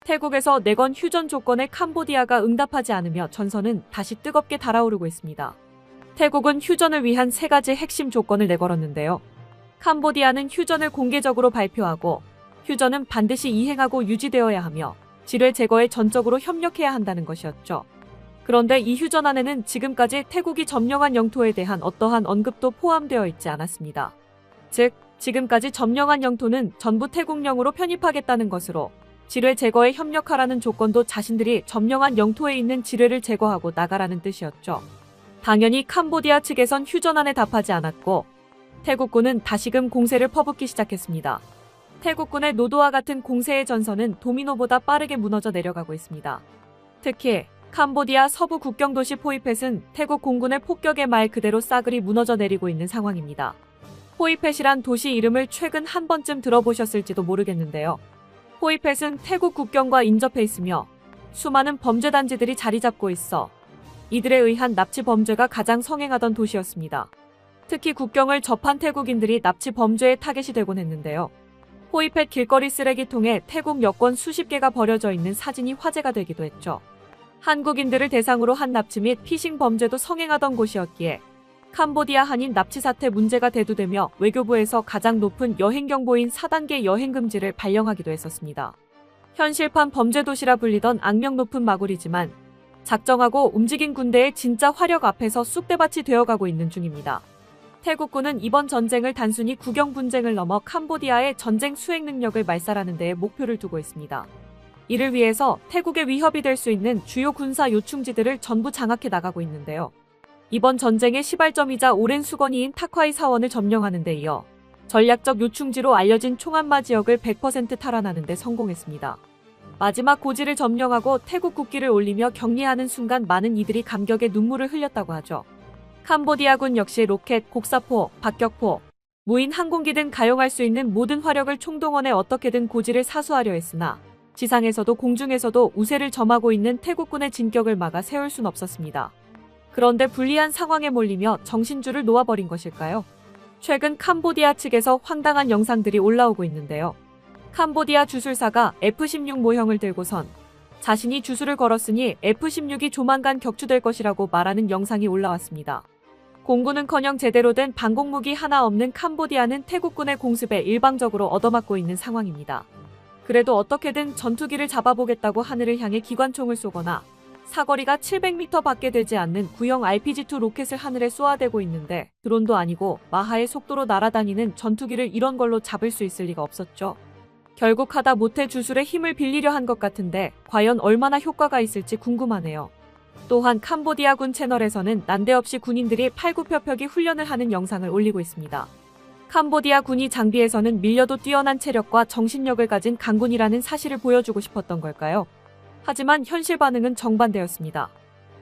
태국에서 내건 휴전 조건에 캄보디아가 응답하지 않으며 전선은 다시 뜨겁게 달아오르고 있습니다. 태국은 휴전을 위한 3가지 핵심 조건을 내걸었는데요. 캄보디아는 휴전을 공개적으로 발표하고 휴전은 반드시 이행하고 유지되어야 하며 지뢰 제거에 전적으로 협력해야 한다는 것이었죠. 그런데 이 휴전안에는 지금까지 태국이 점령한 영토에 대한 어떠한 언급도 포함되어 있지 않았습니다. 즉, 지금까지 점령한 영토는 전부 태국령으로 편입하겠다는 것으로 지뢰 제거에 협력하라는 조건도 자신들이 점령한 영토에 있는 지뢰를 제거하고 나가라는 뜻이었죠. 당연히 캄보디아 측에선 휴전안에 답하지 않았고 태국군은 다시금 공세를 퍼붓기 시작했습니다. 태국군의 노도와 같은 공세의 전선은 도미노보다 빠르게 무너져 내려가고 있습니다. 특히 캄보디아 서부 국경도시 포이펫은 태국 공군의 폭격에 말 그대로 싸그리 무너져 내리고 있는 상황입니다. 포이펫이란 도시 이름을 최근 한 번쯤 들어보셨을지도 모르겠는데요. 포이펫은 태국 국경과 인접해 있으며 수많은 범죄 단지들이 자리 잡고 있어 이들에 의한 납치 범죄가 가장 성행하던 도시였습니다. 특히 국경을 접한 태국인들이 납치 범죄의 타겟이 되곤 했는데요. 포이펫 길거리 쓰레기통에 태국 여권 수십 개가 버려져 있는 사진이 화제가 되기도 했죠. 한국인들을 대상으로 한 납치 및 피싱 범죄도 성행하던 곳이었기에 캄보디아 한인 납치 사태 문제가 대두되며 외교부에서 가장 높은 여행 경보인 4단계 여행 금지를 발령하기도 했었습니다. 현실판 범죄 도시라 불리던 악명 높은 마구리지만 작정하고 움직인 군대의 진짜 화력 앞에서 쑥대밭이 되어가고 있는 중입니다. 태국군은 이번 전쟁을 단순히 국영 분쟁을 넘어 캄보디아의 전쟁 수행 능력을 말살하는 데에 목표를 두고 있습니다. 이를 위해서 태국의 위협이 될 수 있는 주요 군사 요충지들을 전부 장악해 나가고 있는데요. 이번 전쟁의 시발점이자 오랜 수건이인 타콰이 사원을 점령하는 데 이어 전략적 요충지로 알려진 총안마 지역을 100% 탈환하는 데 성공했습니다. 마지막 고지를 점령하고 태국 국기를 올리며 격리하는 순간 많은 이들이 감격의 눈물을 흘렸다고 하죠. 캄보디아군 역시 로켓, 곡사포, 박격포, 무인 항공기 등 가용할 수 있는 모든 화력을 총동원해 어떻게든 고지를 사수하려 했으나 지상에서도 공중에서도 우세를 점하고 있는 태국군의 진격을 막아 세울 순 없었습니다. 그런데 불리한 상황에 몰리며 정신줄을 놓아버린 것일까요? 최근 캄보디아 측에서 황당한 영상들이 올라오고 있는데요. 캄보디아 주술사가 F-16 모형을 들고선 자신이 주술을 걸었으니 F-16이 조만간 격추될 것이라고 말하는 영상이 올라왔습니다. 공군은커녕 제대로 된 방공무기 하나 없는 캄보디아는 태국군의 공습에 일방적으로 얻어맞고 있는 상황입니다. 그래도 어떻게든 전투기를 잡아보겠다고 하늘을 향해 기관총을 쏘거나 사거리가 700m 밖에 되지 않는 구형 RPG-2 로켓을 하늘에 쏘아대고 있는데 드론도 아니고 마하의 속도로 날아다니는 전투기를 이런 걸로 잡을 수 있을 리가 없었죠. 결국 하다 못해 주술의 힘을 빌리려 한 것 같은데 과연 얼마나 효과가 있을지 궁금하네요. 또한 캄보디아군 채널에서는 난데없이 군인들이 팔굽혀펴기 훈련을 하는 영상을 올리고 있습니다. 캄보디아 군이 장비에서는 밀려도 뛰어난 체력과 정신력을 가진 강군이라는 사실을 보여주고 싶었던 걸까요? 하지만 현실 반응은 정반대였습니다.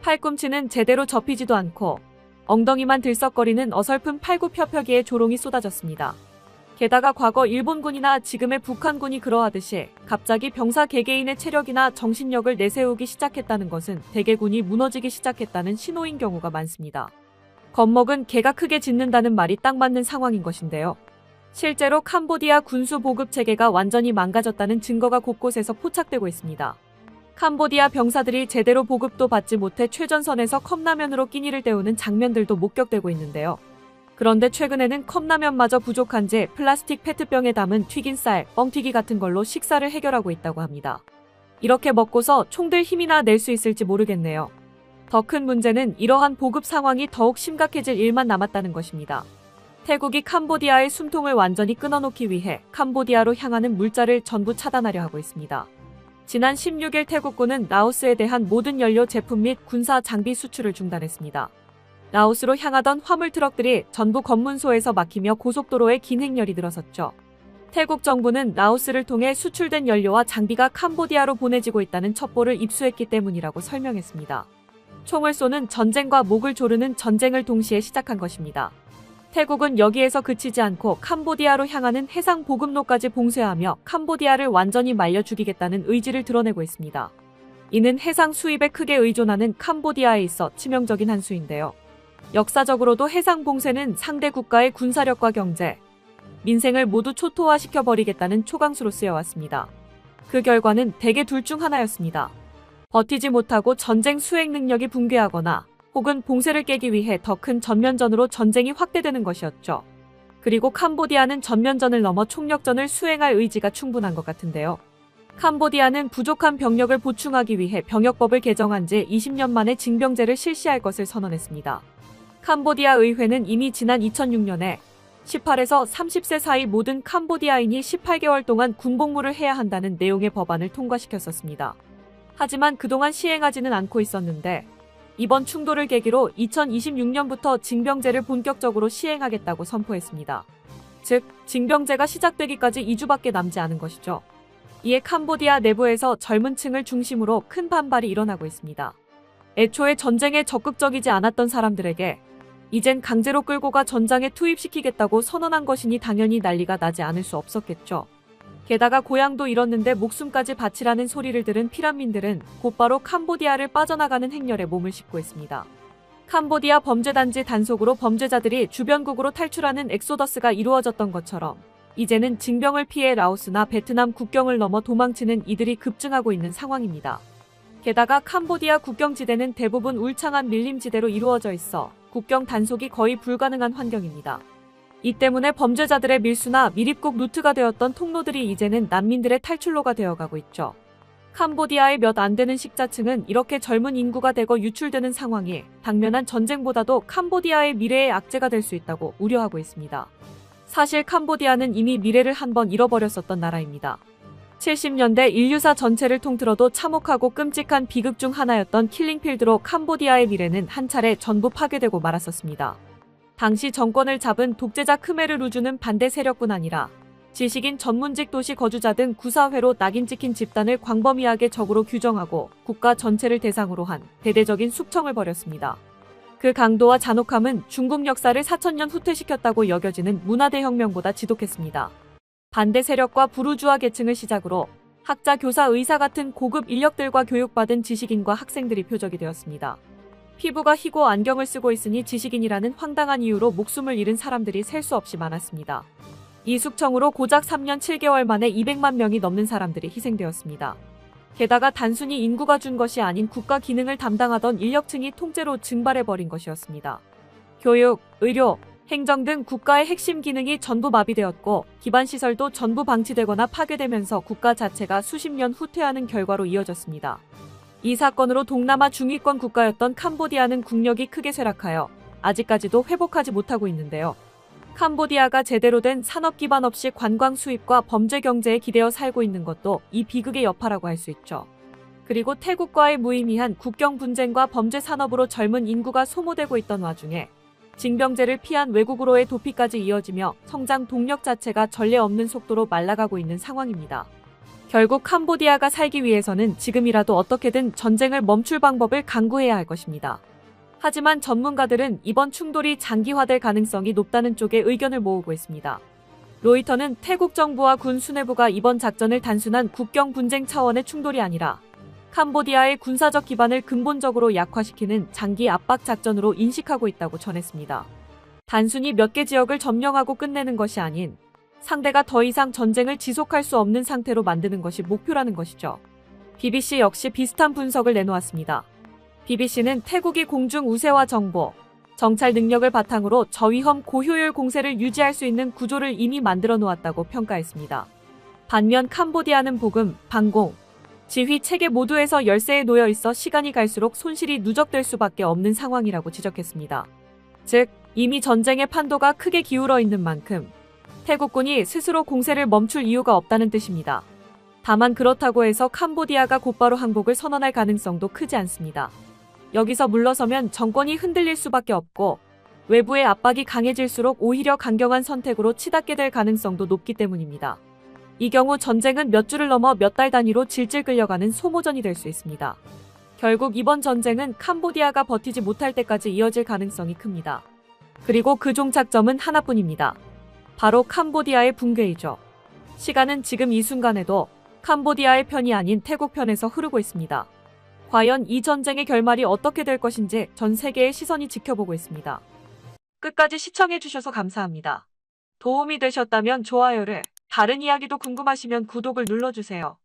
팔꿈치는 제대로 접히지도 않고 엉덩이만 들썩거리는 어설픈 팔굽혀펴기에 조롱이 쏟아졌습니다. 게다가 과거 일본군이나 지금의 북한군이 그러하듯이 갑자기 병사 개개인의 체력이나 정신력을 내세우기 시작했다는 것은 대개군이 무너지기 시작했다는 신호인 경우가 많습니다. 겁먹은 개가 크게 짖는다는 말이 딱 맞는 상황인 것인데요. 실제로 캄보디아 군수 보급 체계가 완전히 망가졌다는 증거가 곳곳에서 포착되고 있습니다. 캄보디아 병사들이 제대로 보급도 받지 못해 최전선에서 컵라면으로 끼니를 때우는 장면들도 목격되고 있는데요. 그런데 최근에는 컵라면마저 부족한지 플라스틱 페트병에 담은 튀긴 쌀, 뻥튀기 같은 걸로 식사를 해결하고 있다고 합니다. 이렇게 먹고서 총들 힘이나 낼 수 있을지 모르겠네요. 더 큰 문제는 이러한 보급 상황이 더욱 심각해질 일만 남았다는 것입니다. 태국이 캄보디아의 숨통을 완전히 끊어놓기 위해 캄보디아로 향하는 물자를 전부 차단하려 하고 있습니다. 지난 16일 태국군은 라오스에 대한 모든 연료 제품 및 군사 장비 수출을 중단했습니다. 라오스로 향하던 화물 트럭들이 전부 검문소에서 막히며 고속도로에 긴 행렬이 늘어섰죠. 태국 정부는 라오스를 통해 수출된 연료와 장비가 캄보디아로 보내지고 있다는 첩보를 입수했기 때문이라고 설명했습니다. 총을 쏘는 전쟁과 목을 조르는 전쟁을 동시에 시작한 것입니다. 태국은 여기에서 그치지 않고 캄보디아로 향하는 해상 보급로까지 봉쇄하며 캄보디아를 완전히 말려 죽이겠다는 의지를 드러내고 있습니다. 이는 해상 수입에 크게 의존하는 캄보디아에 있어 치명적인 한 수인데요. 역사적으로도 해상 봉쇄는 상대 국가의 군사력과 경제, 민생을 모두 초토화시켜버리겠다는 초강수로 쓰여왔습니다. 그 결과는 대개 둘 중 하나였습니다. 버티지 못하고 전쟁 수행 능력이 붕괴하거나 혹은 봉쇄를 깨기 위해 더 큰 전면전으로 전쟁이 확대되는 것이었죠. 그리고 캄보디아는 전면전을 넘어 총력전을 수행할 의지가 충분한 것 같은데요. 캄보디아는 부족한 병력을 보충하기 위해 병역법을 개정한 지 20년 만에 징병제를 실시할 것을 선언했습니다. 캄보디아 의회는 이미 지난 2006년에 18에서 30세 사이 모든 캄보디아인이 18개월 동안 군복무를 해야 한다는 내용의 법안을 통과시켰었습니다. 하지만 그동안 시행하지는 않고 있었는데 이번 충돌을 계기로 2026년부터 징병제를 본격적으로 시행하겠다고 선포했습니다. 즉, 징병제가 시작되기까지 2주밖에 남지 않은 것이죠. 이에 캄보디아 내부에서 젊은 층을 중심으로 큰 반발이 일어나고 있습니다. 애초에 전쟁에 적극적이지 않았던 사람들에게 이젠 강제로 끌고 가 전장에 투입시키겠다고 선언한 것이니 당연히 난리가 나지 않을 수 없었겠죠. 게다가 고향도 잃었는데 목숨까지 바치라는 소리를 들은 피란민들은 곧바로 캄보디아를 빠져나가는 행렬에 몸을 싣고 있습니다. 캄보디아 범죄단지 단속으로 범죄자들이 주변국으로 탈출하는 엑소더스가 이루어졌던 것처럼 이제는 징병을 피해 라오스나 베트남 국경을 넘어 도망치는 이들이 급증하고 있는 상황입니다. 게다가 캄보디아 국경지대는 대부분 울창한 밀림지대로 이루어져 있어 국경 단속이 거의 불가능한 환경입니다. 이 때문에 범죄자들의 밀수나 밀입국 루트가 되었던 통로들이 이제는 난민들의 탈출로가 되어가고 있죠. 캄보디아의 몇 안 되는 식자층은 이렇게 젊은 인구가 대거 유출되는 상황이 당면한 전쟁보다도 캄보디아의 미래의 악재가 될 수 있다고 우려하고 있습니다. 사실 캄보디아는 이미 미래를 한번 잃어버렸었던 나라입니다. 70년대 인류사 전체를 통틀어도 참혹하고 끔찍한 비극 중 하나였던 킬링필드로 캄보디아의 미래는 한 차례 전부 파괴되고 말았었습니다. 당시 정권을 잡은 독재자 크메르 루주는 반대 세력뿐 아니라 지식인 전문직 도시 거주자 등 구사회로 낙인 찍힌 집단을 광범위하게 적으로 규정하고 국가 전체를 대상으로 한 대대적인 숙청을 벌였습니다. 그 강도와 잔혹함은 중국 역사를 4000년 후퇴시켰다고 여겨지는 문화대혁명보다 지독했습니다. 반대 세력과 부르주아 계층을 시작으로 학자, 교사, 의사 같은 고급 인력들과 교육받은 지식인과 학생들이 표적이 되었습니다. 피부가 희고 안경을 쓰고 있으니 지식인이라는 황당한 이유로 목숨을 잃은 사람들이 셀 수 없이 많았습니다. 이 숙청으로 고작 3년 7개월 만에 200만 명이 넘는 사람들이 희생되었습니다. 게다가 단순히 인구가 준 것이 아닌 국가 기능을 담당하던 인력층이 통째로 증발해버린 것이었습니다. 교육, 의료, 행정 등 국가의 핵심 기능이 전부 마비되었고 기반시설도 전부 방치되거나 파괴되면서 국가 자체가 수십 년 후퇴하는 결과로 이어졌습니다. 이 사건으로 동남아 중위권 국가였던 캄보디아는 국력이 크게 쇠락하여 아직까지도 회복하지 못하고 있는데요. 캄보디아가 제대로 된 산업 기반 없이 관광 수입과 범죄 경제에 기대어 살고 있는 것도 이 비극의 여파라고 할 수 있죠. 그리고 태국과의 무의미한 국경 분쟁과 범죄 산업으로 젊은 인구가 소모되고 있던 와중에 징병제를 피한 외국으로의 도피까지 이어지며 성장 동력 자체가 전례 없는 속도로 말라가고 있는 상황입니다. 결국 캄보디아가 살기 위해서는 지금이라도 어떻게든 전쟁을 멈출 방법을 강구해야 할 것입니다. 하지만 전문가들은 이번 충돌이 장기화될 가능성이 높다는 쪽에 의견을 모으고 있습니다. 로이터는 태국 정부와 군 수뇌부가 이번 작전을 단순한 국경 분쟁 차원의 충돌이 아니라 캄보디아의 군사적 기반을 근본적으로 약화시키는 장기 압박 작전으로 인식하고 있다고 전했습니다. 단순히 몇 개 지역을 점령하고 끝내는 것이 아닌 상대가 더 이상 전쟁을 지속할 수 없는 상태로 만드는 것이 목표라는 것이죠. BBC 역시 비슷한 분석을 내놓았습니다. BBC는 태국이 공중 우세와 정보, 정찰 능력을 바탕으로 저위험 고효율 공세를 유지할 수 있는 구조를 이미 만들어 놓았다고 평가했습니다. 반면 캄보디아는 보금, 방공, 지휘 체계 모두에서 열세에 놓여 있어 시간이 갈수록 손실이 누적될 수밖에 없는 상황이라고 지적했습니다. 즉, 이미 전쟁의 판도가 크게 기울어 있는 만큼 태국군이 스스로 공세를 멈출 이유가 없다는 뜻입니다. 다만 그렇다고 해서 캄보디아가 곧바로 항복을 선언할 가능성도 크지 않습니다. 여기서 물러서면 정권이 흔들릴 수밖에 없고 외부의 압박이 강해질수록 오히려 강경한 선택으로 치닫게 될 가능성도 높기 때문입니다. 이 경우 전쟁은 몇 주를 넘어 몇 달 단위로 질질 끌려가는 소모전이 될 수 있습니다. 결국 이번 전쟁은 캄보디아가 버티지 못할 때까지 이어질 가능성이 큽니다. 그리고 그 종착점은 하나뿐입니다. 바로 캄보디아의 붕괴이죠. 시간은 지금 이 순간에도 캄보디아의 편이 아닌 태국 편에서 흐르고 있습니다. 과연 이 전쟁의 결말이 어떻게 될 것인지 전 세계의 시선이 지켜보고 있습니다. 끝까지 시청해주셔서 감사합니다. 도움이 되셨다면 좋아요를, 다른 이야기도 궁금하시면 구독을 눌러주세요.